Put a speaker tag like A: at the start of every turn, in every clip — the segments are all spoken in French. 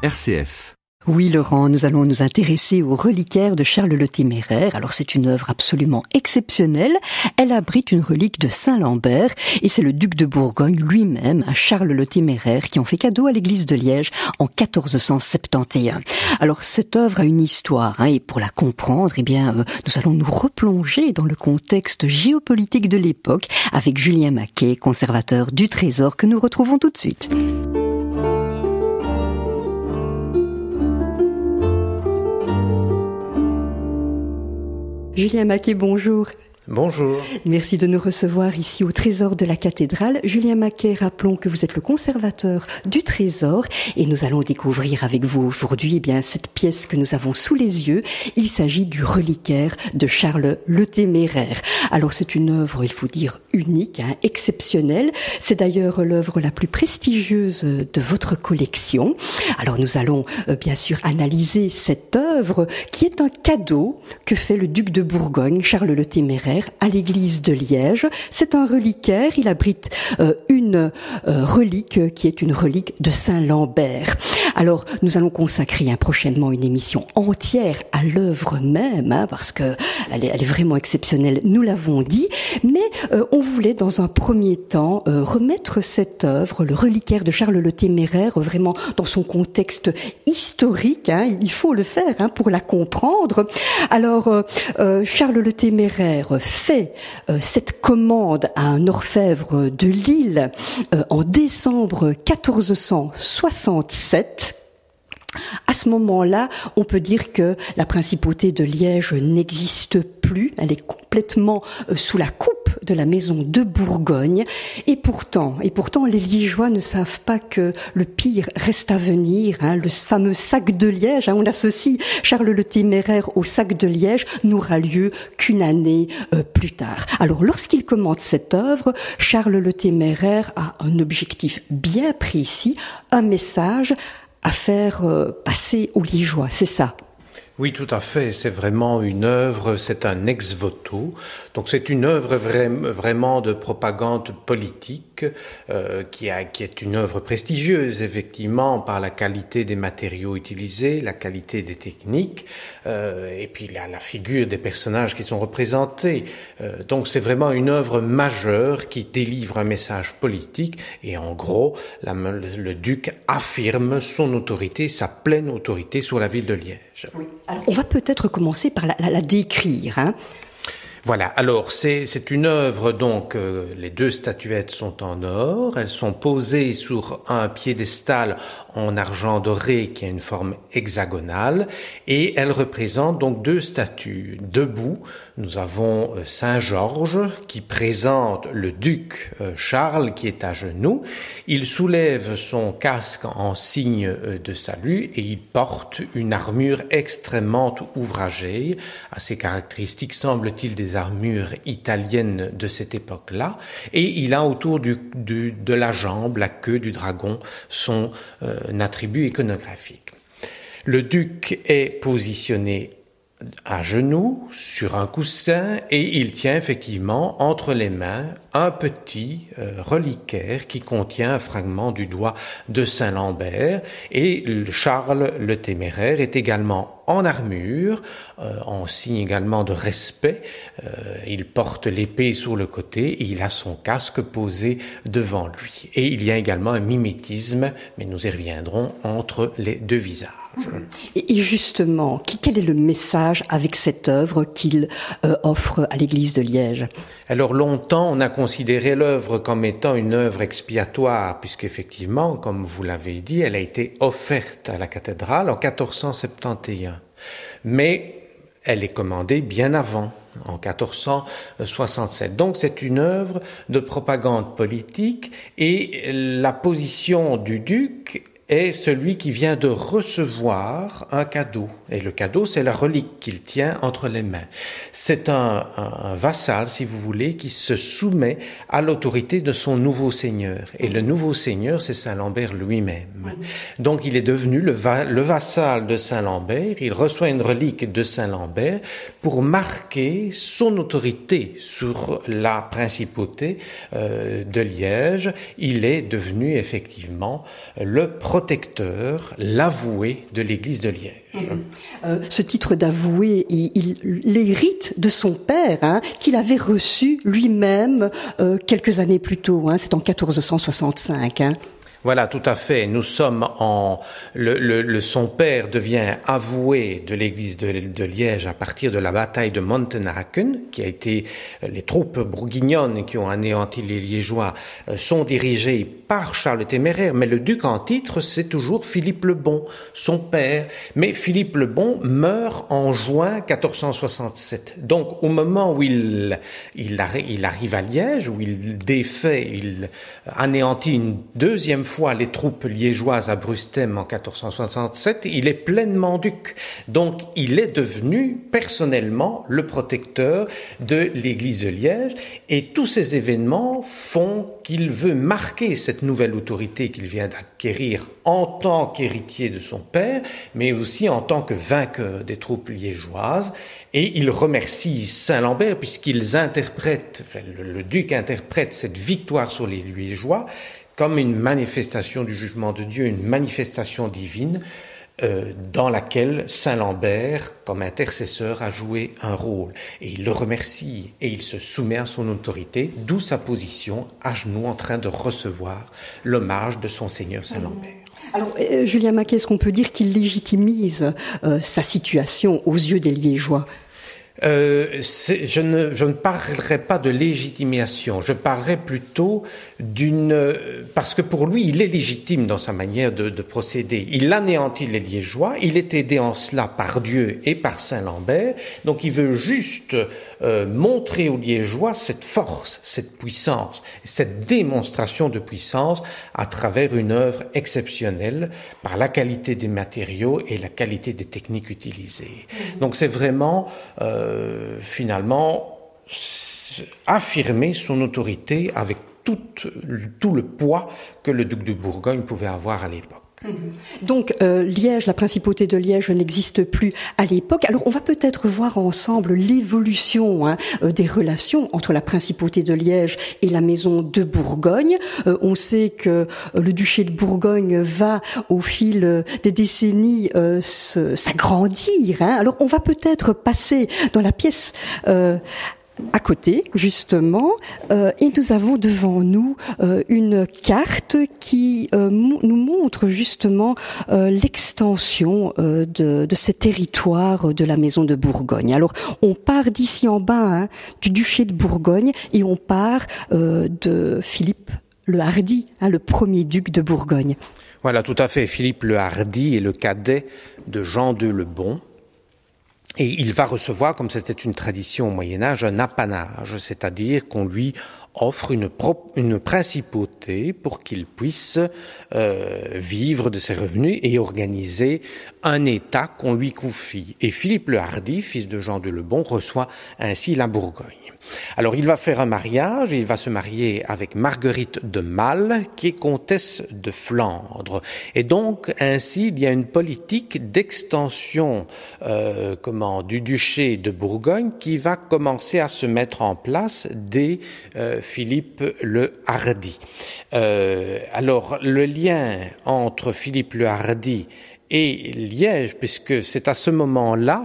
A: RCF.
B: Oui, Laurent, nous allons nous intéresser au reliquaire de Charles le Téméraire. Alors, c'est une œuvre absolument exceptionnelle. Elle abrite une relique de Saint-Lambert et c'est le duc de Bourgogne lui-même, Charles le Téméraire, qui en fait cadeau à l'église de Liège en 1471. Alors, cette œuvre a une histoire, et pour la comprendre, nous allons nous replonger dans le contexte géopolitique de l'époque avec Julien Maquet, conservateur du Trésor, que nous retrouvons tout de suite. Julien Maquet, bonjour.
C: Bonjour.
B: Merci de nous recevoir ici au Trésor de la cathédrale. Julien Maquet, rappelons que vous êtes le conservateur du Trésor et nous allons découvrir avec vous aujourd'hui cette pièce que nous avons sous les yeux. Il s'agit du reliquaire de Charles le Téméraire. Alors c'est une œuvre, il faut dire, unique, exceptionnelle. C'est d'ailleurs l'œuvre la plus prestigieuse de votre collection. Alors nous allons bien sûr analyser cette œuvre qui est un cadeau que fait le duc de Bourgogne, Charles le Téméraire, à l'église de Liège. C'est un reliquaire, il abrite une relique qui est une relique de Saint-Lambert. Alors, nous allons consacrer prochainement une émission entière à l'œuvre même, parce que elle est vraiment exceptionnelle, nous l'avons dit, mais on voulait dans un premier temps remettre cette œuvre, le reliquaire de Charles le Téméraire, vraiment dans son contexte historique, il faut le faire pour la comprendre. Alors, Charles le Téméraire fait cette commande à un orfèvre de Lille en décembre 1467. À ce moment-là, on peut dire que la principauté de Liège n'existe plus, elle est complètement sous la coupe de la maison de Bourgogne, et pourtant, les Liégeois ne savent pas que le pire reste à venir, le fameux sac de Liège, on associe Charles le Téméraire au sac de Liège, n'aura lieu qu'une année plus tard. Alors, lorsqu'il commande cette œuvre, Charles le Téméraire a un objectif bien précis, un message à faire passer aux Liégeois, c'est ça?
C: Oui, tout à fait. C'est vraiment une œuvre, c'est un ex-voto. Donc c'est une œuvre vraiment de propagande politique qui est une œuvre prestigieuse, effectivement, par la qualité des matériaux utilisés, la qualité des techniques, et puis la figure des personnages qui sont représentés. Donc c'est vraiment une œuvre majeure qui délivre un message politique et en gros, le duc affirme son autorité, sa pleine autorité sur la ville de Liège.
B: Oui. Alors, on va peut-être commencer par la décrire.
C: Voilà, alors c'est une œuvre, donc les deux statuettes sont en or, elles sont posées sur un piédestal en argent doré qui a une forme hexagonale et elles représentent donc deux statues. Debout, nous avons Saint Georges qui présente le duc Charles qui est à genoux. Il soulève son casque en signe de salut et il porte une armure extrêmement ouvragée, assez caractéristique semble-t-il des armures italiennes de cette époque-là, et il a autour de la jambe, la queue du dragon, son attribut iconographique. Le duc est positionné à genoux sur un coussin et il tient effectivement entre les mains un petit reliquaire qui contient un fragment du doigt de Saint-Lambert et Charles le Téméraire est également en armure, en signe également de respect. Il porte l'épée sur le côté et il a son casque posé devant lui. Et il y a également un mimétisme, mais nous y reviendrons, entre les deux visages.
B: Et justement, quel est le message avec cette œuvre qu'il offre à l'église de Liège?
C: Alors longtemps, on a considéré l'œuvre comme étant une œuvre expiatoire, puisqu'effectivement, comme vous l'avez dit, elle a été offerte à la cathédrale en 1471. Mais elle est commandée bien avant, en 1467. Donc c'est une œuvre de propagande politique et la position du duc est celui qui vient de recevoir un cadeau. Et le cadeau, c'est la relique qu'il tient entre les mains. C'est un vassal, si vous voulez, qui se soumet à l'autorité de son nouveau seigneur. Et le nouveau seigneur, c'est Saint-Lambert lui-même. Donc il est devenu le vassal de Saint-Lambert. Il reçoit une relique de Saint-Lambert pour marquer son autorité sur la principauté de Liège. Il est devenu effectivement le protecteur, l'avoué de l'église de Liège.
B: Ce titre d'avoué, il l'hérite de son père, qu'il avait reçu lui-même quelques années plus tôt. C'est en 1465.
C: Voilà, tout à fait. Nous sommes son père devient avoué de l'église de Liège à partir de la bataille de Montenaken, qui a été, les troupes bourguignonnes qui ont anéanti les Liégeois sont dirigées par Charles le Téméraire, mais le duc en titre, c'est toujours Philippe le Bon, son père. Mais Philippe le Bon meurt en juin 1467. Donc, au moment où il arrive à Liège, où il défait, il anéantit une deuxième fois les troupes liégeoises à Brustem en 1467, il est pleinement duc. Donc, il est devenu personnellement le protecteur de l'église de Liège, et tous ces événements font qu'il veut marquer cette nouvelle autorité qu'il vient d'acquérir en tant qu'héritier de son père, mais aussi en tant que vainqueur des troupes liégeoises. Et il remercie Saint-Lambert puisqu'ils interprètent, le duc interprète cette victoire sur les Liégeois comme une manifestation du jugement de Dieu, une manifestation divine dans laquelle Saint-Lambert, comme intercesseur, a joué un rôle. Et il le remercie et il se soumet à son autorité, d'où sa position à genoux en train de recevoir l'hommage de son Seigneur Saint-Lambert.
B: Alors, Julien Maquet, est-ce qu'on peut dire qu'il légitimise sa situation aux yeux des Liégeois ?
C: Je ne parlerai pas de légitimation, je parlerai plutôt parce que pour lui, il est légitime dans sa manière de procéder. Il anéantit les Liégeois, il est aidé en cela par Dieu et par Saint-Lambert, donc il veut juste montrer aux Liégeois cette force, cette puissance, cette démonstration de puissance à travers une œuvre exceptionnelle par la qualité des matériaux et la qualité des techniques utilisées. Donc c'est vraiment finalement affirmer son autorité avec tout le poids que le duc de Bourgogne pouvait avoir à l'époque.
B: Donc Liège, la principauté de Liège n'existe plus à l'époque. Alors on va peut-être voir ensemble l'évolution des relations entre la principauté de Liège et la maison de Bourgogne. On sait que le duché de Bourgogne va au fil des décennies s'agrandir. Alors on va peut-être passer dans la pièce à côté, justement, et nous avons devant nous une carte qui nous montre justement l'extension de ces territoires de la maison de Bourgogne. Alors, on part d'ici en bas, du duché de Bourgogne, et on part de Philippe le Hardi, le premier duc de Bourgogne.
C: Voilà, tout à fait. Philippe le Hardi est le cadet de Jean II le Bon. Et il va recevoir, comme c'était une tradition au Moyen-Âge, un apanage, c'est-à-dire qu'on lui offre une principauté pour qu'il puisse vivre de ses revenus et organiser un État qu'on lui confie. Et Philippe le Hardi, fils de Jean II le Bon, reçoit ainsi la Bourgogne. Alors il va faire un mariage, et il va se marier avec Marguerite de Malle, qui est comtesse de Flandre. Et donc ainsi il y a une politique d'extension du duché de Bourgogne qui va commencer à se mettre en place dès Philippe le Hardi. Alors le lien entre Philippe le Hardi et Liège, puisque c'est à ce moment-là,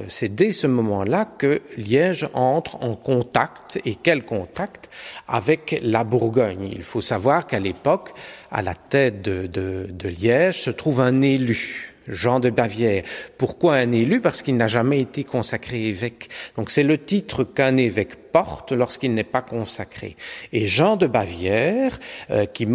C: c'est dès ce moment-là que Liège entre en contact, et quel contact, avec la Bourgogne. Il faut savoir qu'à l'époque, à la tête de Liège se trouve un élu, Jean de Bavière. Pourquoi un élu? Parce qu'il n'a jamais été consacré évêque. Donc c'est le titre qu'un évêque porte lorsqu'il n'est pas consacré. Et Jean de Bavière, qui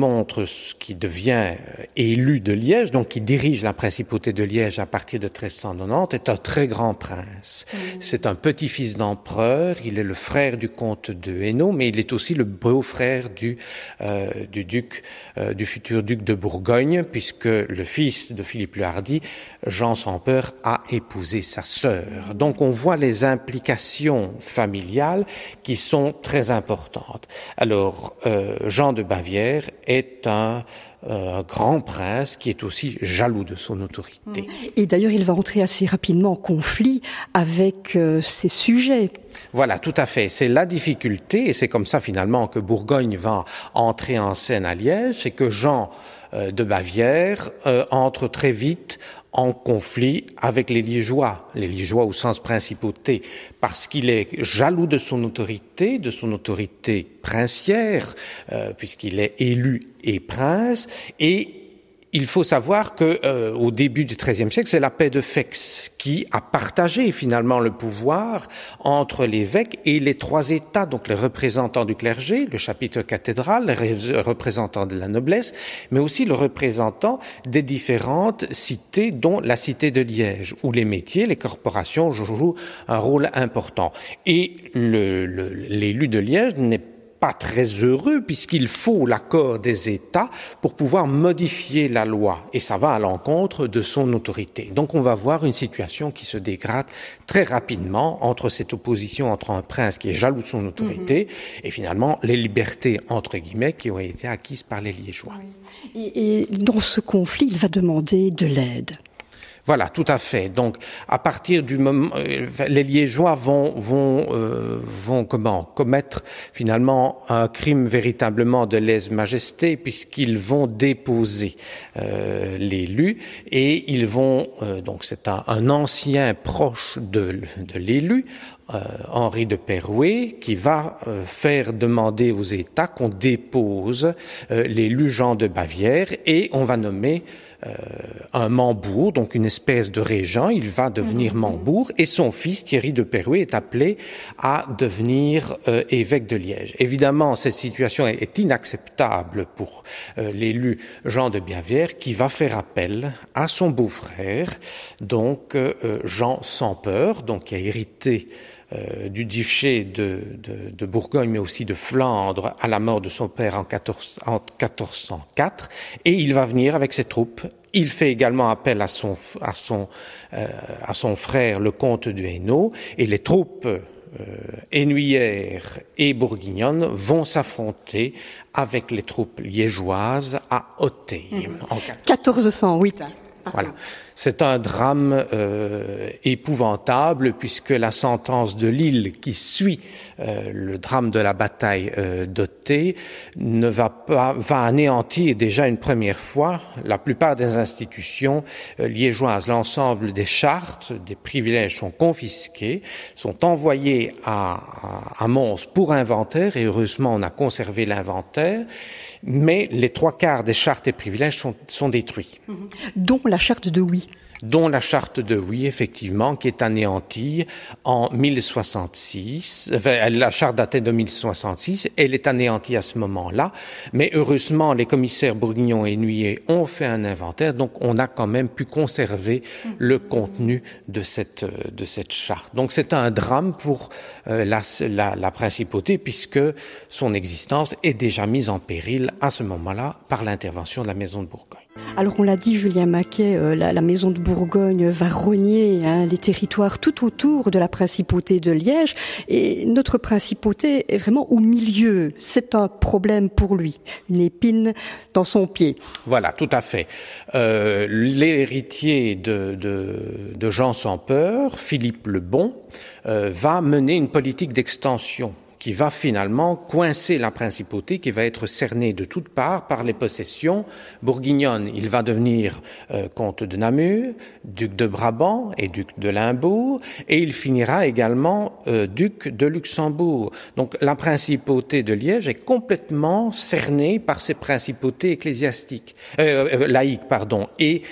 C: devient élu de Liège, donc qui dirige la principauté de Liège à partir de 1390, est un très grand prince. C'est un petit-fils d'empereur, il est le frère du comte de Hainaut, mais il est aussi le beau-frère du futur duc de Bourgogne, puisque le fils de Philippe le Hardi, Jean sans peur, a épousé sa sœur. Donc on voit les implications familiales qui sont très importantes. Alors Jean de Bavière est un grand prince qui est aussi jaloux de son autorité.
B: Et d'ailleurs, il va entrer assez rapidement en conflit avec ses sujets.
C: Voilà, tout à fait. C'est la difficulté, et c'est comme ça finalement que Bourgogne va entrer en scène à Liège, c'est que Jean de Bavière entre très vite en conflit avec les Liégeois au sens principauté, parce qu'il est jaloux de son autorité princière, puisqu'il est élu et prince, et il faut savoir que au début du XIIIe siècle, c'est la paix de Fex qui a partagé finalement le pouvoir entre l'évêque et les trois États, donc les représentants du clergé, le chapitre cathédral, les représentants de la noblesse, mais aussi le représentant des différentes cités, dont la cité de Liège, où les métiers, les corporations jouent un rôle important. Et l'élu de Liège n'est pas très heureux puisqu'il faut l'accord des États pour pouvoir modifier la loi et ça va à l'encontre de son autorité. Donc on va voir une situation qui se dégrade très rapidement entre cette opposition entre un prince qui est jaloux de son autorité et finalement les libertés entre guillemets qui ont été acquises par les Liégeois.
B: Et dans ce conflit, il va demander de l'aide.
C: Voilà, tout à fait. Donc, à partir du moment, les Liégeois vont commettre finalement un crime véritablement de lèse-majesté puisqu'ils vont déposer l'élu et ils vont donc c'est un ancien proche de l'élu. Henri de Perouet, qui va faire demander aux États qu'on dépose l'élu Jean de Bavière et on va nommer un Mambourg, donc une espèce de régent, il va devenir Mambourg et son fils Thierry de Perouet est appelé à devenir évêque de Liège. Évidemment, cette situation est inacceptable pour l'élu Jean de Bavière qui va faire appel à son beau-frère, donc Jean sans peur, donc qui a hérité du duché de Bourgogne, mais aussi de Flandre, à la mort de son père en 1404, et il va venir avec ses troupes. Il fait également appel à son frère, le comte de Hainaut, et les troupes hainuyères et bourguignonnes vont s'affronter avec les troupes liégeoises à Auteuil. En
B: 1408.
C: Voilà. C'est un drame épouvantable puisque la sentence de Lille qui suit le drame de la bataille d'Auteuil va anéantir déjà une première fois la plupart des institutions liégeoises. L'ensemble des chartes, des privilèges sont confisqués, sont envoyés à Mons pour inventaire et heureusement on a conservé l'inventaire. Mais les 3/4 des chartes et privilèges sont détruits.
B: Dont la charte de Huy.
C: Dont la charte de Huy, effectivement, qui est anéantie en 1066. Enfin, la charte datait de 1066, elle est anéantie à ce moment-là. Mais heureusement, les commissaires bourguignons et hainuyers ont fait un inventaire, donc on a quand même pu conserver le contenu de cette charte. Donc c'est un drame pour la principauté, puisque son existence est déjà mise en péril à ce moment-là par l'intervention de la Maison de Bourgogne.
B: Alors on l'a dit, Julien Maquet, la Maison de Bourgogne va rogner les territoires tout autour de la principauté de Liège et notre principauté est vraiment au milieu. C'est un problème pour lui, une épine dans son pied.
C: Voilà, tout à fait. L'héritier de Jean sans peur, Philippe le Bon, va mener une politique d'extension qui va finalement coincer la principauté, qui va être cernée de toutes parts par les possessions bourguignonnes. Il va devenir comte de Namur, duc de Brabant et duc de Limbourg, et il finira également duc de Luxembourg. Donc la principauté de Liège est complètement cernée par ces principautés ecclésiastiques, laïques, pardon. Et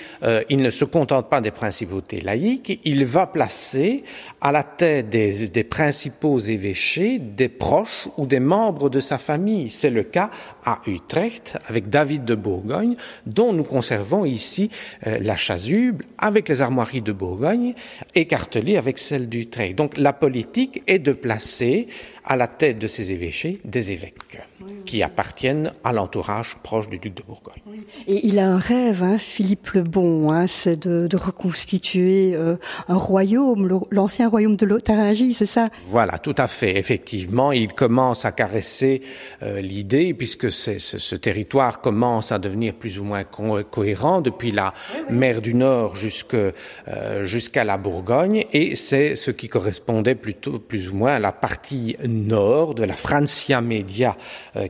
C: il ne se contente pas des principautés laïques, il va placer à la tête des principaux évêchés des proches ou des membres de sa famille. C'est le cas à Utrecht avec David de Bourgogne, dont nous conservons ici la chasuble avec les armoiries de Bourgogne, écartelées avec celles d'Utrecht. Donc la politique est de placer à la tête de ces évêchés des évêques qui appartiennent à l'entourage proche du duc de Bourgogne.
B: Oui. Et il a un rêve, Philippe le Bon, c'est de reconstituer un royaume, l'ancien royaume de Lotharingie, c'est ça?
C: Voilà, tout à fait. Effectivement, il commence à caresser l'idée, puisque ce territoire commence à devenir plus ou moins cohérent depuis la mer du Nord jusqu'à la Bourgogne, et c'est ce qui correspondait plutôt plus ou moins à la partie nord de la Francia Media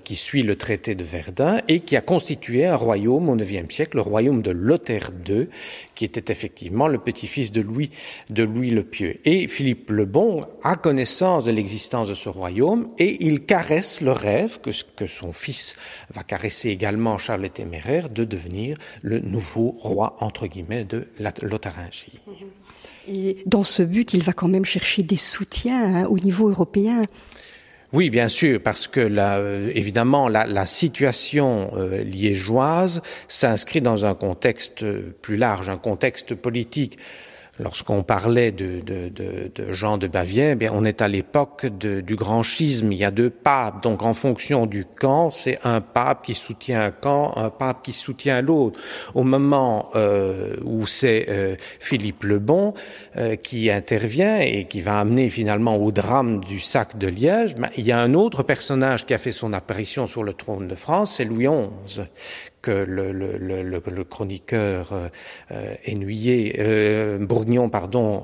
C: qui suit le traité de Verdun et qui a constitué un royaume au IXe siècle, le royaume de Lothaire II, qui était effectivement le petit-fils de Louis le Pieux. Et Philippe le Bon a connaissance de l'existence de ce royaume et il caresse le rêve que son fils va caresser également, Charles le Téméraire, de devenir le nouveau roi, entre guillemets, de la Lotharingie.
B: Et dans ce but, il va quand même chercher des soutiens au niveau européen.
C: Oui, bien sûr, parce que évidemment, la situation liégeoise s'inscrit dans un contexte plus large, un contexte politique. Lorsqu'on parlait de Jean de Bavière, bien, on est à l'époque du grand schisme. Il y a deux papes. Donc, en fonction du camp, c'est un pape qui soutient un camp, un pape qui soutient l'autre. Au moment où c'est Philippe le Bon qui intervient et qui va amener finalement au drame du sac de Liège, ben, il y a un autre personnage qui a fait son apparition sur le trône de France, c'est Louis XI, que le chroniqueur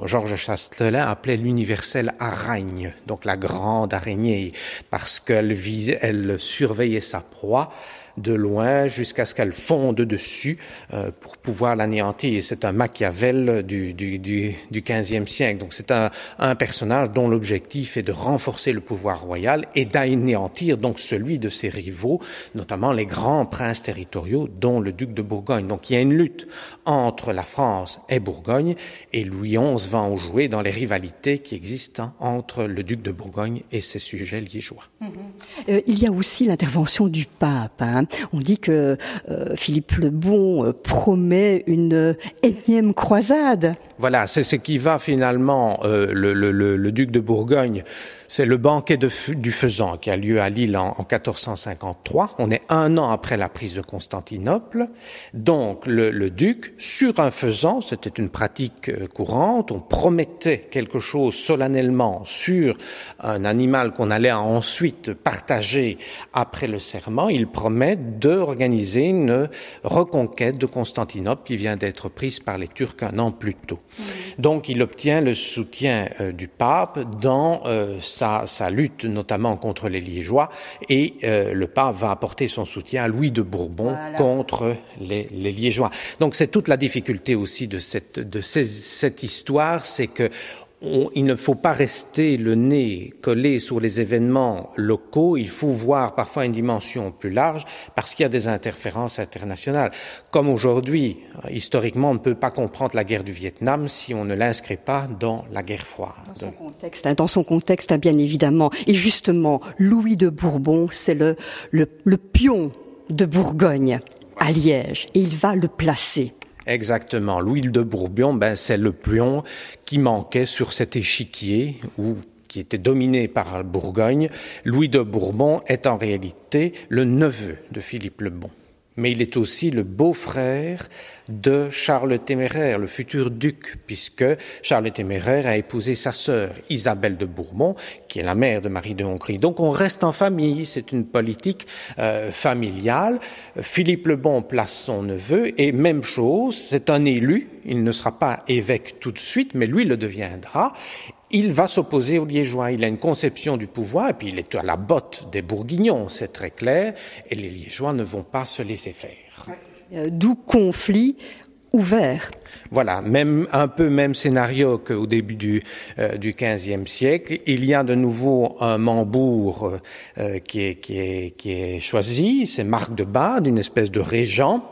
C: Georges Chastelain appelait l'universelle aragne, donc la grande araignée, parce elle surveillait sa proie de loin jusqu'à ce qu'elle fonde dessus pour pouvoir l'anéantir. C'est un Machiavel du XVe siècle. Donc c'est un personnage dont l'objectif est de renforcer le pouvoir royal et d'anéantir donc celui de ses rivaux, notamment les grands princes territoriaux, dont le duc de Bourgogne. Donc il y a une lutte entre la France et Bourgogne, et Louis XI va en jouer dans les rivalités qui existent entre le duc de Bourgogne et ses sujets liégeois.
B: Il y a aussi l'intervention du pape. On dit que Philippe le Bon promet une énième croisade.
C: Voilà, c'est ce qui va finalement le duc de Bourgogne. C'est le banquet du Faisan qui a lieu à Lille en 1453. On est 1 an après la prise de Constantinople. Donc le duc, sur un faisan, c'était une pratique courante, on promettait quelque chose solennellement sur un animal qu'on allait ensuite partager après le serment. Il promet d'organiser une reconquête de Constantinople qui vient d'être prise par les Turcs 1 an plus tôt. Donc il obtient le soutien du pape dans sa lutte notamment contre les Liégeois, et le pape va apporter son soutien à Louis de Bourbon contre les Liégeois. Donc c'est toute la difficulté aussi de cette histoire, c'est que il ne faut pas rester le nez collé sur les événements locaux, il faut voir parfois une dimension plus large parce qu'il y a des interférences internationales. Comme aujourd'hui, historiquement, on ne peut pas comprendre la guerre du Vietnam si on ne l'inscrit pas dans la guerre froide.
B: Dans son contexte, bien évidemment. Et justement, Louis de Bourbon, c'est le pion de Bourgogne à Liège, et il va le placer.
C: Exactement. Louis de Bourbon, c'est le pion qui manquait sur cet échiquier qui était dominé par Bourgogne. Louis de Bourbon est en réalité le neveu de Philippe le Bon. Mais il est aussi le beau-frère de Charles le Téméraire, le futur duc, puisque Charles le Téméraire a épousé sa sœur, Isabelle de Bourbon, qui est la mère de Marie de Hongrie. Donc on reste en famille, c'est une politique familiale. Philippe le Bon place son neveu, et même chose, c'est un élu, il ne sera pas évêque tout de suite, mais lui le deviendra. Il va s'opposer aux Liégeois, il a une conception du pouvoir, et puis il est à la botte des Bourguignons, c'est très clair, et les Liégeois ne vont pas se laisser faire.
B: D'où conflit ouvert.
C: Voilà, même scénario qu'au début du XVe siècle. Il y a de nouveau un Mambourg qui est choisi, c'est Marc de Bade, une espèce de régent.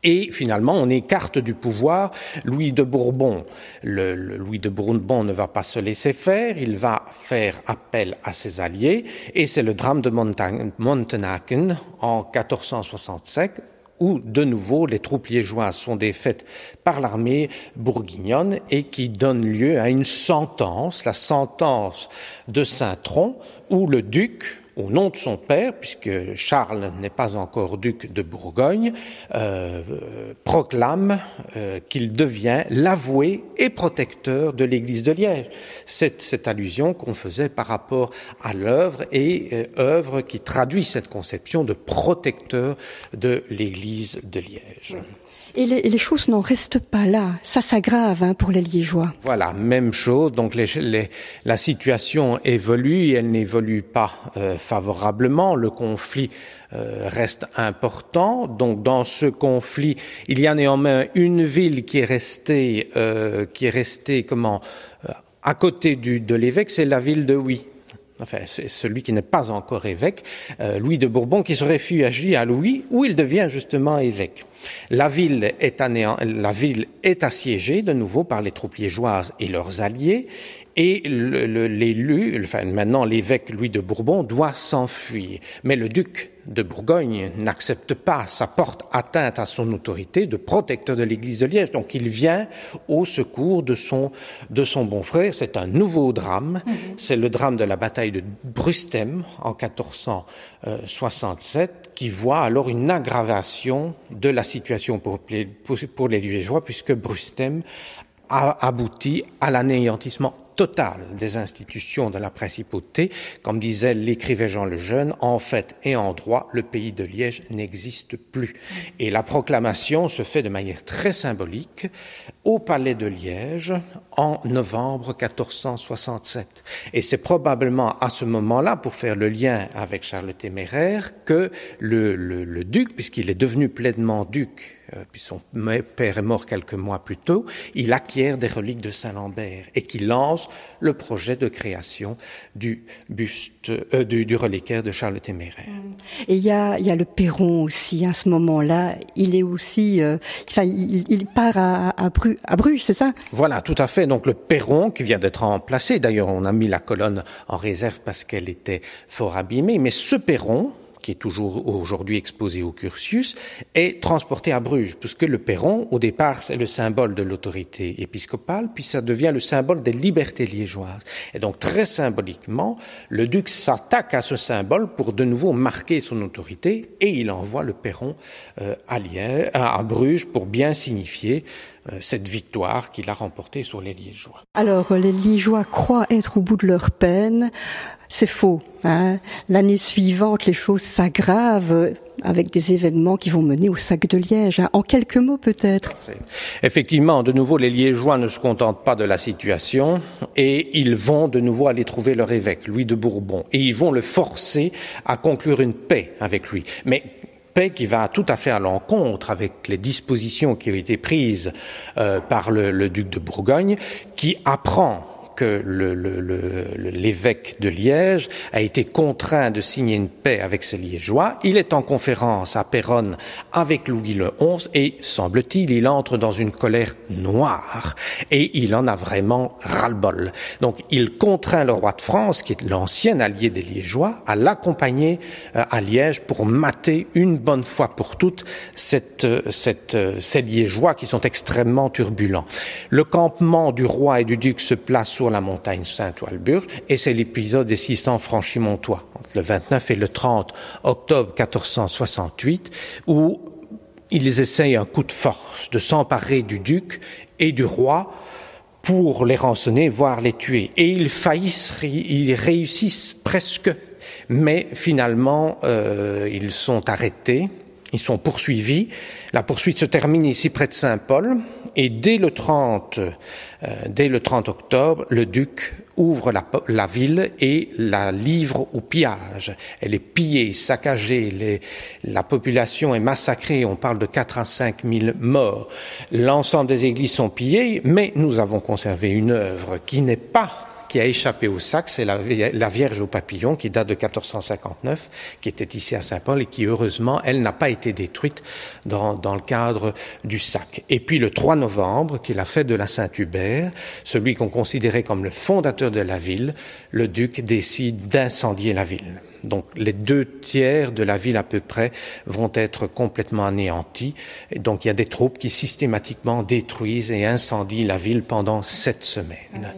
C: Et finalement, on écarte du pouvoir Louis de Bourbon. Louis de Bourbon ne va pas se laisser faire, il va faire appel à ses alliés, et c'est le drame de Montenaken en 1465, où de nouveau les troupes liégeoises sont défaites par l'armée bourguignonne et qui donne lieu à une sentence, la sentence de Saint-Tron, où le duc, au nom de son père, puisque Charles n'est pas encore duc de Bourgogne, proclame qu'il devient l'avoué et protecteur de l'Église de Liège. C'est cette allusion qu'on faisait par rapport à l'œuvre et œuvre qui traduit cette conception de protecteur de l'Église de Liège.
B: Et les choses n'en restent pas là. Ça s'aggrave pour les Liégeois.
C: Voilà, même chose. Donc la situation évolue et elle n'évolue pas favorablement. Le conflit reste important. Donc dans ce conflit, il y a néanmoins une ville qui est restée à côté de l'évêque, c'est la ville de Huy. Enfin, c'est celui qui n'est pas encore évêque, Louis de Bourbon, qui se réfugie à Louis, où il devient justement évêque. La ville est assiégée de nouveau par les troupes liégeoises et leurs alliés, et maintenant l'évêque Louis de Bourbon doit s'enfuir. Mais le duc de Bourgogne n'accepte pas, ça porte atteinte à son autorité de protecteur de l'Église de Liège. Donc il vient au secours de son bon frère. C'est un nouveau drame. C'est le drame de la bataille de Brustem en 1467 qui voit alors une aggravation de la situation pour les Liégeois, puisque Brustem a abouti à l'anéantissement total des institutions de la principauté. Comme disait l'écrivain Jean le Jeune, en fait et en droit, le pays de Liège n'existe plus. Et la proclamation se fait de manière très symbolique au palais de Liège en novembre 1467. Et c'est probablement à ce moment-là, pour faire le lien avec Charles le Téméraire, que le duc, puisqu'il est devenu pleinement duc, puis son père est mort quelques mois plus tôt, il acquiert des reliques de Saint-Lambert et qu'il lance le projet de création du reliquaire de Charles le Téméraire.
B: Et il y a le Perron aussi, à ce moment-là, il est aussi, il part à Bruges, c'est ça?
C: Voilà, tout à fait. Donc le Perron qui vient d'être remplacé, d'ailleurs on a mis la colonne en réserve parce qu'elle était fort abîmée, mais ce Perron, qui est toujours aujourd'hui exposé au Curtius, est transporté à Bruges, puisque le perron, au départ, c'est le symbole de l'autorité épiscopale, puis ça devient le symbole des libertés liégeoises. Et donc, très symboliquement, le duc s'attaque à ce symbole pour de nouveau marquer son autorité, et il envoie le perron à Bruges pour bien signifier cette victoire qu'il a remportée sur les Liégeois.
B: Alors, les Liégeois croient être au bout de leur peine. C'est faux. L'année suivante, les choses s'aggravent avec des événements qui vont mener au sac de Liège. En quelques mots, peut-être.
C: Effectivement, de nouveau, les Liégeois ne se contentent pas de la situation et ils vont de nouveau aller trouver leur évêque, Louis de Bourbon, et ils vont le forcer à conclure une paix avec lui. Mais paix qui va tout à fait à l'encontre avec les dispositions qui ont été prises par le duc de Bourgogne, qui apprend que l'évêque de Liège a été contraint de signer une paix avec ses Liégeois. Il est en conférence à Péronne avec Louis XI et, semble-t-il, il entre dans une colère noire et il en a vraiment ras-le-bol. Donc, il contraint le roi de France, qui est l'ancien allié des Liégeois, à l'accompagner à Liège pour mater une bonne fois pour toutes ces Liégeois qui sont extrêmement turbulents. Le campement du roi et du duc se place sur la montagne Saint-Walburge, et c'est l'épisode des 600 franchimontois, entre le 29 et le 30 octobre 1468, où ils essayent un coup de force de s'emparer du duc et du roi pour les rançonner, voire les tuer. Et ils réussissent presque, mais finalement, ils sont arrêtés, ils sont poursuivis. La poursuite se termine ici près de Saint-Paul, et dès le 30 octobre, le duc ouvre la ville et la livre au pillage. Elle est pillée, saccagée, la population est massacrée, on parle de 4 à 5 000 morts. L'ensemble des églises sont pillées, mais nous avons conservé une œuvre qui a échappé au sac, c'est la Vierge au papillon qui date de 1459, qui était ici à Saint-Paul et qui, heureusement, elle n'a pas été détruite dans le cadre du sac. Et puis le 3 novembre, qui est la fête de la Saint-Hubert, celui qu'on considérait comme le fondateur de la ville, le duc décide d'incendier la ville. Donc les 2/3 de la ville à peu près vont être complètement anéantis. Et donc il y a des troupes qui systématiquement détruisent et incendient la ville pendant 7 semaines.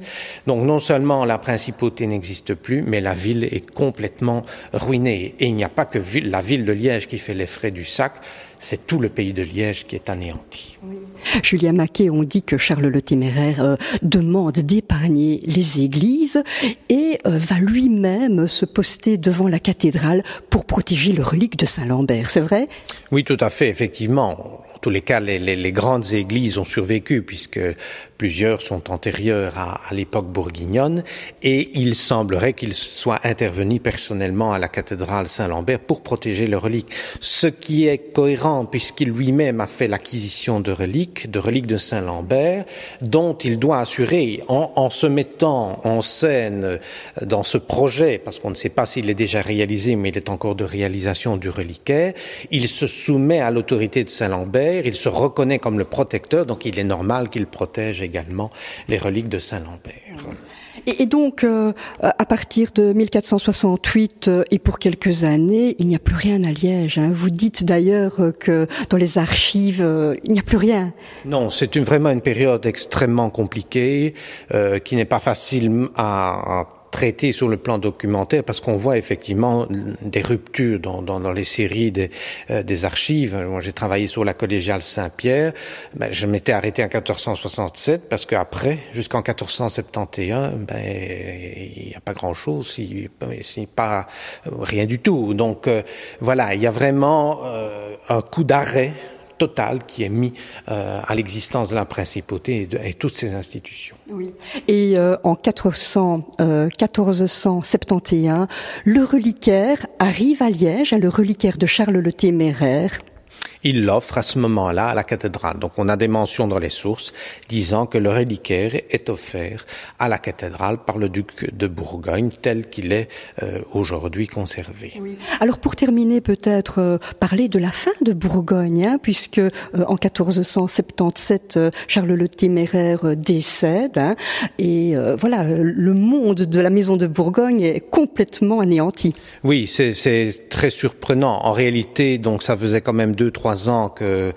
C: Donc non seulement la principauté n'existe plus, mais la ville est complètement ruinée. Et il n'y a pas que la ville de Liège qui fait les frais du sac, c'est tout le pays de Liège qui est anéanti.
B: Oui. Julien Maquet, on dit que Charles le Téméraire demande d'épargner les églises et va lui-même se poster devant la cathédrale pour protéger le relique de Saint-Lambert, c'est vrai?
C: Oui, tout à fait, effectivement. En tous les cas, les grandes églises ont survécu puisque plusieurs sont antérieures à l'époque bourguignonne et il semblerait qu'il soit intervenu personnellement à la cathédrale Saint-Lambert pour protéger le relique. Ce qui est cohérent puisqu'il lui-même a fait l'acquisition de reliques de Saint-Lambert dont il doit assurer en se mettant en scène dans ce projet, parce qu'on ne sait pas s'il est déjà réalisé mais il est encore de réalisation du reliquaire, il se soumet à l'autorité de Saint-Lambert. Il se reconnaît comme le protecteur, donc il est normal qu'il protège également les reliques de Saint-Lambert.
B: Et donc, à partir de 1468 et pour quelques années, il n'y a plus rien à Liège. Vous dites d'ailleurs que dans les archives, il n'y a plus rien.
C: Non, c'est vraiment une période extrêmement compliquée, qui n'est pas facile à traité sur le plan documentaire parce qu'on voit effectivement des ruptures dans les séries des archives. Moi, j'ai travaillé sur la collégiale Saint-Pierre. Je m'étais arrêté en 1467 parce qu'après, jusqu'en 1471, il n'y a pas grand-chose, c'est pas rien du tout. Donc voilà, il y a vraiment un coup d'arrêt total qui est mis à l'existence de la principauté et toutes ses institutions.
B: Oui. Et en 1471, le reliquaire arrive à Liège, le reliquaire de Charles le Téméraire.
C: Il l'offre à ce moment-là à la cathédrale. Donc on a des mentions dans les sources disant que le reliquaire est offert à la cathédrale par le duc de Bourgogne tel qu'il est aujourd'hui conservé. Oui.
B: Alors pour terminer peut-être parler de la fin de Bourgogne, puisque en 1477 Charles le Téméraire décède et voilà, le monde de la maison de Bourgogne est complètement anéanti.
C: Oui, c'est très surprenant. En réalité, donc ça faisait quand même 2-3 ans que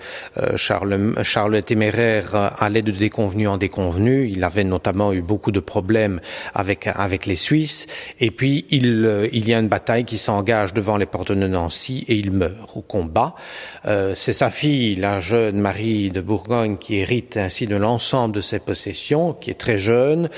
C: Charles le Téméraire allait de déconvenu en déconvenu. Il avait notamment eu beaucoup de problèmes avec les Suisses. Et puis il y a une bataille qui s'engage devant les portes de Nancy et il meurt au combat. C'est sa fille, la jeune Marie de Bourgogne, qui hérite ainsi de l'ensemble de ses possessions, qui est très jeune,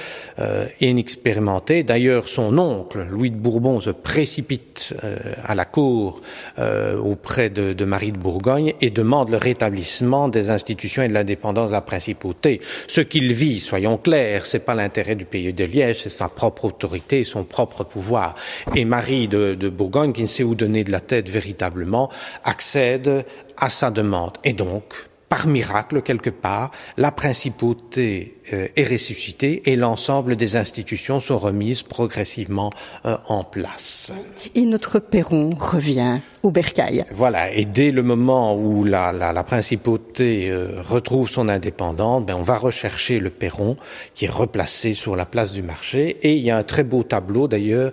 C: inexpérimentée. D'ailleurs, son oncle, Louis de Bourbon, se précipite à la cour auprès de Marie de Bourgogne et demande le rétablissement des institutions et de l'indépendance de la principauté. Ce qu'il vit, soyons clairs, c'est pas l'intérêt du pays de Liège, c'est sa propre autorité, son propre pouvoir. Et Marie de Bourgogne, qui ne sait où donner de la tête véritablement, accède à sa demande. Et donc, par miracle, quelque part, la principauté est ressuscitée et l'ensemble des institutions sont remises progressivement en place.
B: Et notre Perron revient au bercail.
C: Voilà, et dès le moment où la principauté retrouve son indépendance, on va rechercher le Perron qui est replacé sur la place du marché et il y a un très beau tableau d'ailleurs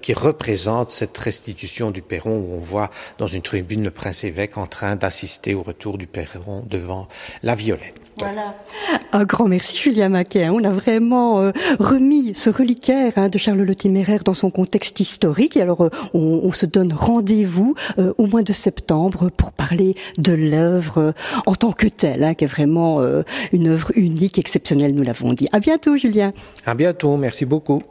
C: qui représente cette restitution du Perron où on voit dans une tribune le prince-évêque en train d'assister au retour du Perron devant la Violette.
B: Voilà. Un grand merci Julien Maquet. On a vraiment remis ce reliquaire de Charles le Téméraire dans son contexte historique. Et alors on se donne rendez-vous au mois de septembre pour parler de l'œuvre en tant que telle, qui est vraiment une œuvre unique, exceptionnelle, nous l'avons dit. À bientôt Julien.
C: À bientôt, merci beaucoup.